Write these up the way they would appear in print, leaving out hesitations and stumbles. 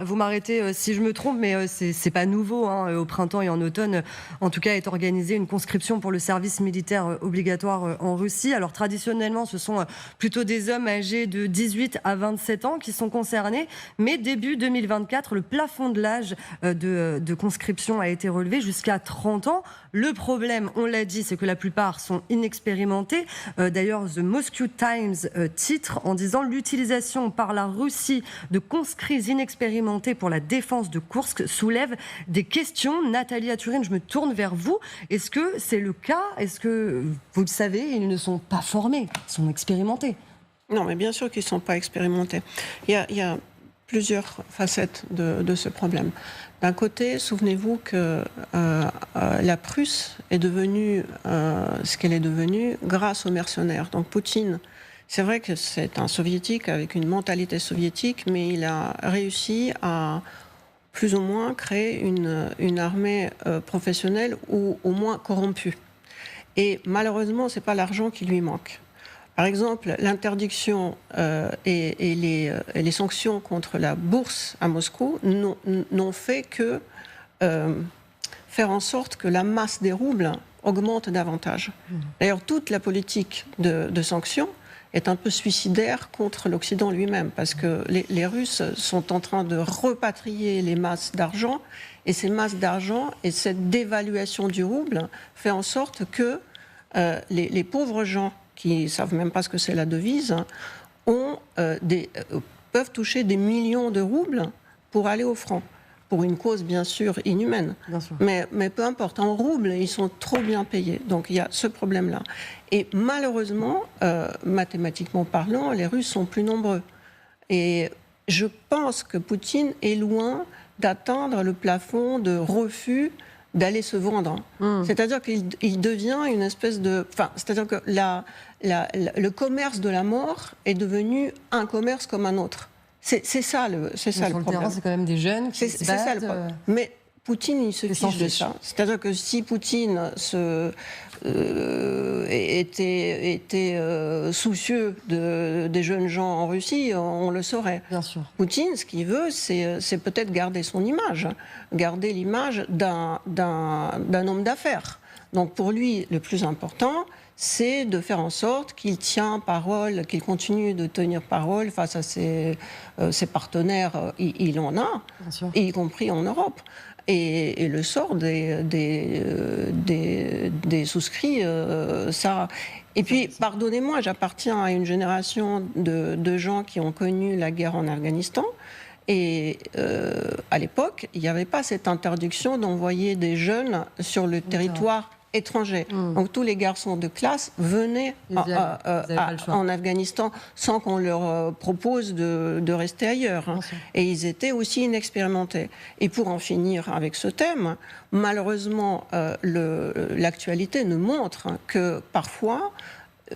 Vous m'arrêtez si je me trompe, mais c'est pas nouveau, hein. Au printemps et en automne, en tout cas, est organisée une conscription pour le service militaire obligatoire en Russie. Alors traditionnellement, ce sont plutôt des hommes âgés de 18 à 27 ans qui sont concernés, mais début 2024, le plafond de l'âge de conscription a été relevé jusqu'à 30 ans. Le problème, on l'a dit, c'est que la plupart sont inexpérimentés. D'ailleurs, The Moscow Times titre en disant l'utilisation par la Russie de conscrits inexpérimentés pour la défense de Koursk soulève des questions. Nathalie Aturine, je me tourne vers vous. Est-ce que c'est le cas? Est-ce que, vous le savez, ils ne sont pas formés, ils sont expérimentés? Non, mais bien sûr qu'ils ne sont pas expérimentés. Il y a plusieurs facettes de ce problème. D'un côté, souvenez-vous que la Prusse est devenue ce qu'elle est devenue grâce aux mercenaires. Donc Poutine, c'est vrai que c'est un soviétique avec une mentalité soviétique, mais il a réussi à plus ou moins créer une armée professionnelle ou au moins corrompue. Et malheureusement, ce n'est pas l'argent qui lui manque. Par exemple, l'interdiction et les sanctions contre la bourse à Moscou n'ont fait que faire en sorte que la masse des roubles augmente davantage. D'ailleurs, toute la politique de sanctions est un peu suicidaire contre l'Occident lui-même, parce que les Russes sont en train de repatrier les masses d'argent, et ces masses d'argent et cette dévaluation du rouble fait en sorte que les pauvres gens qui ne savent même pas ce que c'est la devise, peuvent toucher des millions de roubles pour aller au front, pour une cause bien sûr inhumaine. Bien sûr. Mais peu importe, en roubles, ils sont trop bien payés. Donc il y a ce problème-là. Et malheureusement, mathématiquement parlant, les Russes sont plus nombreux. Et je pense que Poutine est loin d'atteindre le plafond de refus d'aller se vendre. C'est-à-dire qu'il devient une espèce de... Enfin, c'est-à-dire que le commerce de la mort est devenu un commerce comme un autre. C'est ça le problème. Sur le terrain, c'est quand même des jeunes qui se battent. C'est ça le problème. Mais Poutine, il se fiche de ça. C'est-à-dire que si Poutine était soucieux des jeunes gens en Russie, on le saurait. Bien sûr. Poutine, ce qu'il veut, c'est peut-être garder son image, garder l'image d'un homme d'affaires. Donc pour lui, le plus important, c'est de faire en sorte qu'il tient parole, qu'il continue de tenir parole face à ses partenaires. Il en a, y compris en Europe. Et le sort des souscrits, ça... Et puis, pardonnez-moi, j'appartiens à une génération de gens qui ont connu la guerre en Afghanistan. Et à l'époque, il n'y avait pas cette interdiction d'envoyer des jeunes sur le territoire étranger. Donc tous les garçons de classe venaient en Afghanistan sans qu'on leur propose de rester ailleurs. Et ils étaient aussi inexpérimentés. Et pour en finir avec ce thème, malheureusement, l'actualité nous montre que parfois,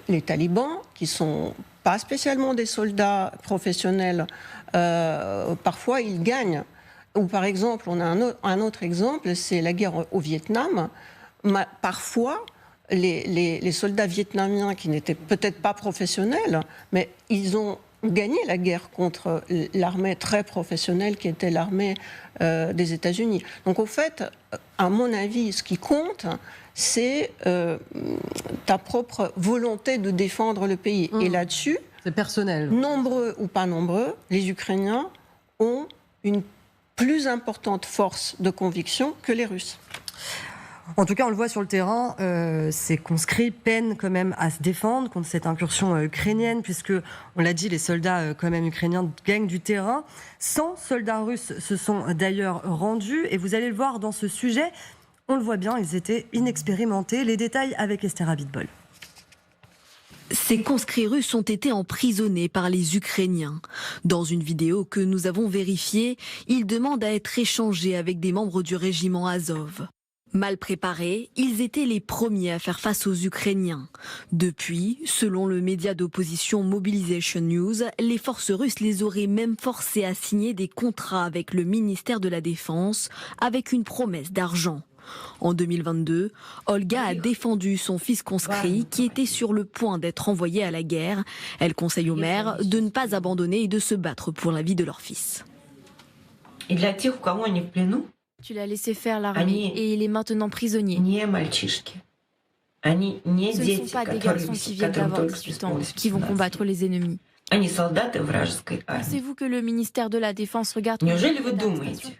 les talibans, qui sont pas spécialement des soldats professionnels, parfois ils gagnent. Ou par exemple, on a un autre exemple, c'est la guerre au Vietnam. Parfois, les soldats vietnamiens qui n'étaient peut-être pas professionnels, mais ils ont gagné la guerre contre l'armée très professionnelle qui était l'armée des États-Unis. Donc au fait, à mon avis, ce qui compte, c'est ta propre volonté de défendre le pays. Et là-dessus, c'est personnel. Nombreux ou pas nombreux, les Ukrainiens ont une plus importante force de conviction que les Russes. En tout cas, on le voit sur le terrain, ces conscrits peinent quand même à se défendre contre cette incursion ukrainienne, puisque, on l'a dit, les soldats quand même ukrainiens gagnent du terrain. 100 soldats russes se sont d'ailleurs rendus, et vous allez le voir dans ce sujet, on le voit bien, ils étaient inexpérimentés. Les détails avec Esther Abitbol. Ces conscrits russes ont été emprisonnés par les Ukrainiens. Dans une vidéo que nous avons vérifiée, ils demandent à être échangés avec des membres du régiment Azov. Mal préparés, ils étaient les premiers à faire face aux Ukrainiens. Depuis, selon le média d'opposition Mobilization News, les forces russes les auraient même forcés à signer des contrats avec le ministère de la Défense, avec une promesse d'argent. En 2022, Olga a défendu son fils conscrit qui était sur le point d'être envoyé à la guerre. Elle conseille aux mères de ne pas abandonner et de se battre pour la vie de leur fils. И для тех, у кого они в плену, Tu l'as laissé faire l'armée et il est maintenant prisonnier. не мальчишки. Они не Ce ne дети, sont pas des которым, garçons qui viennent которым d'avoir только 18 ans, исполнилось qui vont 18 combattre лет. les ennemis. Они солдаты вражеской армии. Pensez-vous que le ministère de la Défense regarde... Неужели вы думаете,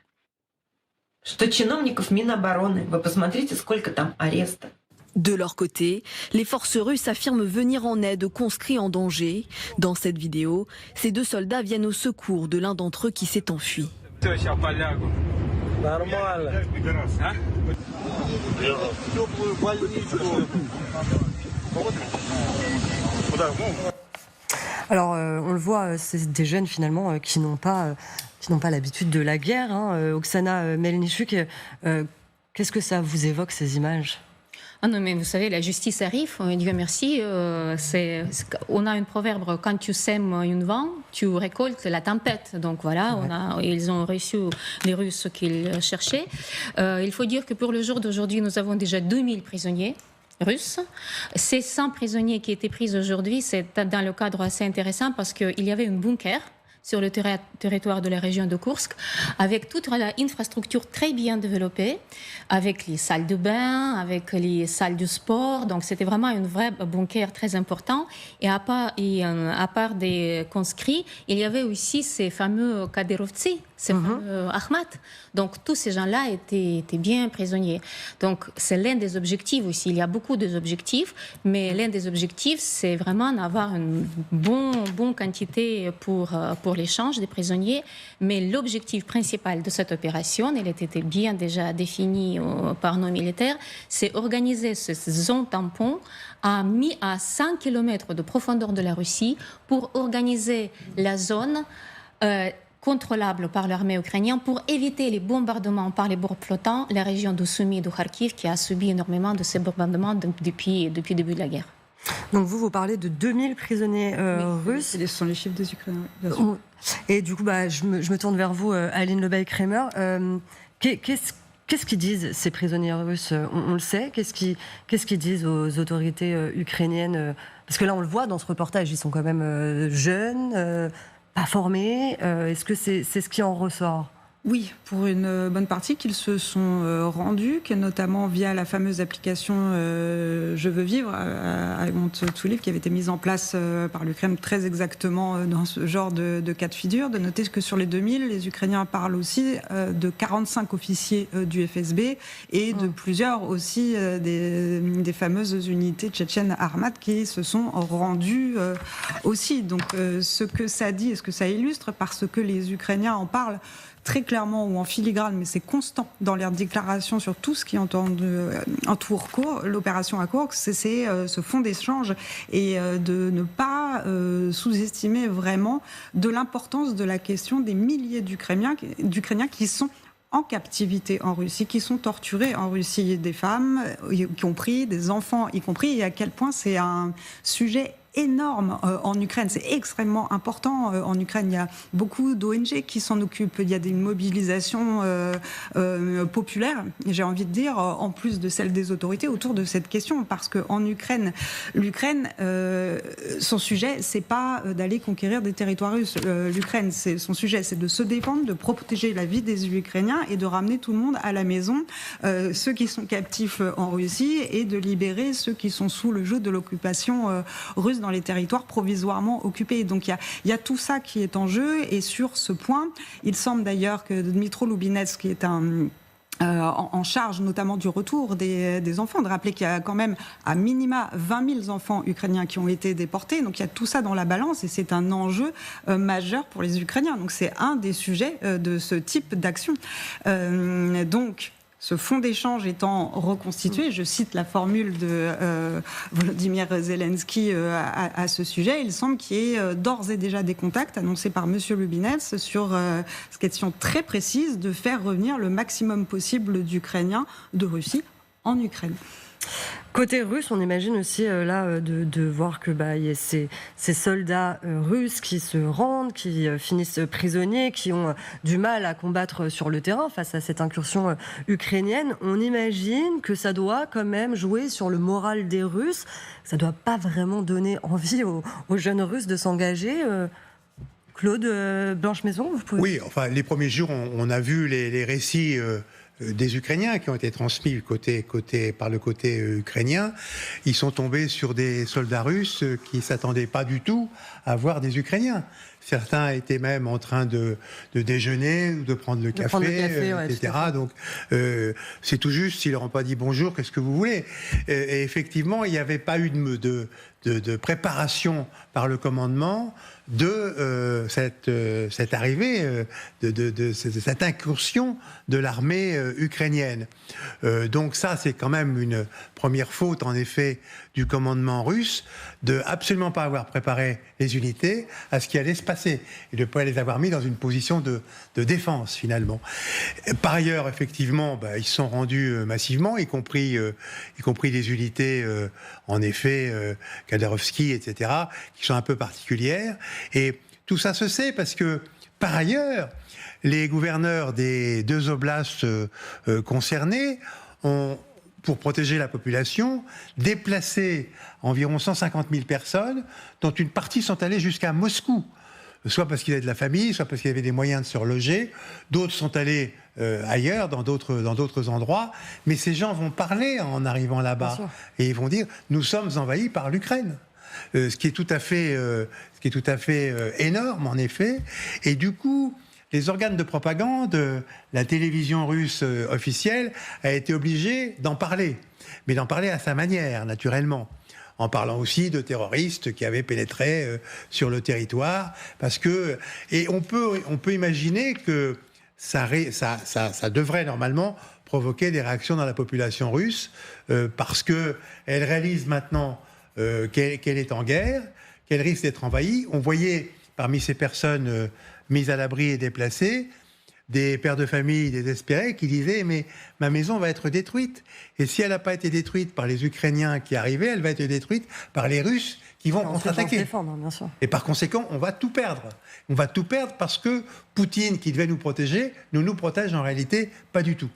что чиновников Минобороны, вы посмотрите, сколько там арестов. De leur côté, les forces russes affirment venir en aide aux conscrits en danger. Dans cette vidéo, ces 2 soldats viennent au secours de l'un d'entre eux qui s'est enfui. Alors, on le voit, c'est des jeunes finalement qui n'ont pas l'habitude de la guerre. Oksana Melnichuk, qu'est-ce que ça vous évoque, ces images ? Ah non, mais vous savez, la justice arrive, Dieu merci. On a un proverbe, quand tu sèmes une vent, tu récoltes la tempête. Donc voilà, ils ont reçu les Russes ce qu'ils cherchaient. Il faut dire que pour le jour d'aujourd'hui, nous avons déjà 2000 prisonniers russes. Ces 100 prisonniers qui étaient pris aujourd'hui, c'est dans le cadre assez intéressant parce qu'il y avait un bunker sur le territoire de la région de Koursk, avec toute l'infrastructure très bien développée, avec les salles de bain, avec les salles de sport. Donc c'était vraiment un vrai bunker très important. Et à part des conscrits, il y avait aussi ces fameux kadyrovtsi, ces fameux Ahmad. Donc tous ces gens-là étaient bien prisonniers. Donc c'est l'un des objectifs aussi. Il y a beaucoup d'objectifs, mais l'un des objectifs, c'est vraiment d'avoir une bonne quantité pour l'échange des prisonniers. Mais l'objectif principal de cette opération, elle était bien déjà définie par nos militaires, c'est organiser ces zones tampons à 100 km de profondeur de la Russie pour organiser la zone contrôlable par l'armée ukrainienne pour éviter les bombardements par les bombes flottantes, la région de Soumy et de Kharkiv qui a subi énormément de ces bombardements depuis le début de la guerre. Donc vous parlez de 2000 prisonniers russes. Ce sont les chiffres des Ukrainiens, bien sûr. Et du coup, je me tourne vers vous, Aline Lebay-Kramer. Qu'est-ce qu'ils disent, ces prisonniers russes ? On le sait. Qu'est-ce qu'ils disent aux autorités ukrainiennes ? Parce que là, on le voit dans ce reportage, ils sont quand même jeunes, pas formés. Est-ce que c'est ce qui en ressort ? Oui, pour une bonne partie, qu'ils se sont rendus, notamment via la fameuse application Je veux vivre, I Want to Live, qui avait été mise en place par l'Ukraine très exactement dans ce genre de cas de figure. De noter que sur les 2000, les Ukrainiens parlent aussi de 45 officiers du FSB et de plusieurs aussi des fameuses unités tchétchènes Armat qui se sont rendus aussi. Donc ce que ça dit et ce que ça illustre, parce que les Ukrainiens en parlent très clairement ou en filigrane, mais c'est constant dans leurs déclarations sur tout ce qui entoure l'opération à Koursk, c'est ce fonds d'échange et de ne pas sous-estimer vraiment de l'importance de la question des milliers d'Ukrainiens qui sont en captivité en Russie, qui sont torturés en Russie, des femmes y compris, des enfants y compris, et à quel point c'est un sujet énorme en Ukraine. C'est extrêmement important. En Ukraine, il y a beaucoup d'ONG qui s'en occupent. Il y a des mobilisations populaires, j'ai envie de dire, en plus de celles des autorités autour de cette question. Parce qu'en Ukraine, l'Ukraine, son sujet, c'est pas d'aller conquérir des territoires russes. L'Ukraine, son sujet, c'est de se défendre, de protéger la vie des Ukrainiens et de ramener tout le monde à la maison, ceux qui sont captifs en Russie, et de libérer ceux qui sont sous le joug de l'occupation russe dans les territoires provisoirement occupés. Donc il y a tout ça qui est en jeu, et sur ce point, il semble d'ailleurs que Dmytro Loubinets, qui est en charge notamment du retour des enfants, de rappeler qu'il y a quand même à minima 20 000 enfants ukrainiens qui ont été déportés. Donc il y a tout ça dans la balance, et c'est un enjeu majeur pour les Ukrainiens. Donc c'est un des sujets de ce type d'action. Donc ce fonds d'échange étant reconstitué, je cite la formule de Volodymyr Zelensky à ce sujet, il semble qu'il y ait d'ores et déjà des contacts annoncés par M. Lubinets sur cette question très précise de faire revenir le maximum possible d'Ukrainiens de Russie en Ukraine. Côté russe, on imagine aussi de voir que y a ces soldats russes qui se rendent, qui finissent prisonniers, qui ont du mal à combattre sur le terrain face à cette incursion ukrainienne. On imagine que ça doit quand même jouer sur le moral des Russes. Ça doit pas vraiment donner envie aux jeunes Russes de s'engager. Claude, Blanche Maison, vous pouvez... Oui, enfin, les premiers jours, on a vu les récits des Ukrainiens qui ont été transmis par le côté ukrainien. Ils sont tombés sur des soldats russes qui ne s'attendaient pas du tout à voir des Ukrainiens. Certains étaient même en train de déjeuner ou de prendre le café, ouais, etc. Donc, c'est tout juste, s'ils leur ont pas dit bonjour, qu'est-ce que vous voulez ? Et effectivement, il n'y avait pas eu de préparation par le commandement de cette arrivée, de cette incursion de l'armée ukrainienne. Donc ça, c'est quand même une première faute, en effet, du commandement russe, de absolument pas avoir préparé les unités à ce qui allait se passer, et de ne pas les avoir mis dans une position de défense, finalement. Par ailleurs, effectivement, ils se sont rendus massivement, y compris des unités, en effet, Khabarovski, etc., qui sont un peu particulières. Et tout ça se sait parce que, par ailleurs, les gouverneurs des 2 oblasts concernés ont, pour protéger la population, déplacé environ 150 000 personnes, dont une partie sont allées jusqu'à Moscou, soit parce qu'ils avaient de la famille, soit parce qu'ils avaient des moyens de se reloger. D'autres sont allés ailleurs, dans d'autres endroits. Mais ces gens vont parler en arrivant là-bas. Et ils vont dire « Nous sommes envahis par l'Ukraine ». Ce qui est tout à fait énorme, en effet. Et du coup, les organes de propagande, la télévision russe officielle, a été obligée d'en parler. Mais d'en parler à sa manière, naturellement. En parlant aussi de terroristes qui avaient pénétré sur le territoire. Et on peut imaginer que ça devrait normalement provoquer des réactions dans la population russe, parce qu'elle réalise maintenant qu'elle est en guerre, qu'elle risque d'être envahie. On voyait parmi ces personnes mises à l'abri et déplacées des pères de famille désespérés qui disaient « mais ma maison va être détruite ». Et si elle n'a pas été détruite par les Ukrainiens qui arrivaient, elle va être détruite par les Russes qui vont contre-attaquer. Bien sûr. Et par conséquent, on va tout perdre. On va tout perdre parce que Poutine, qui devait nous protéger, ne nous protège en réalité pas du tout.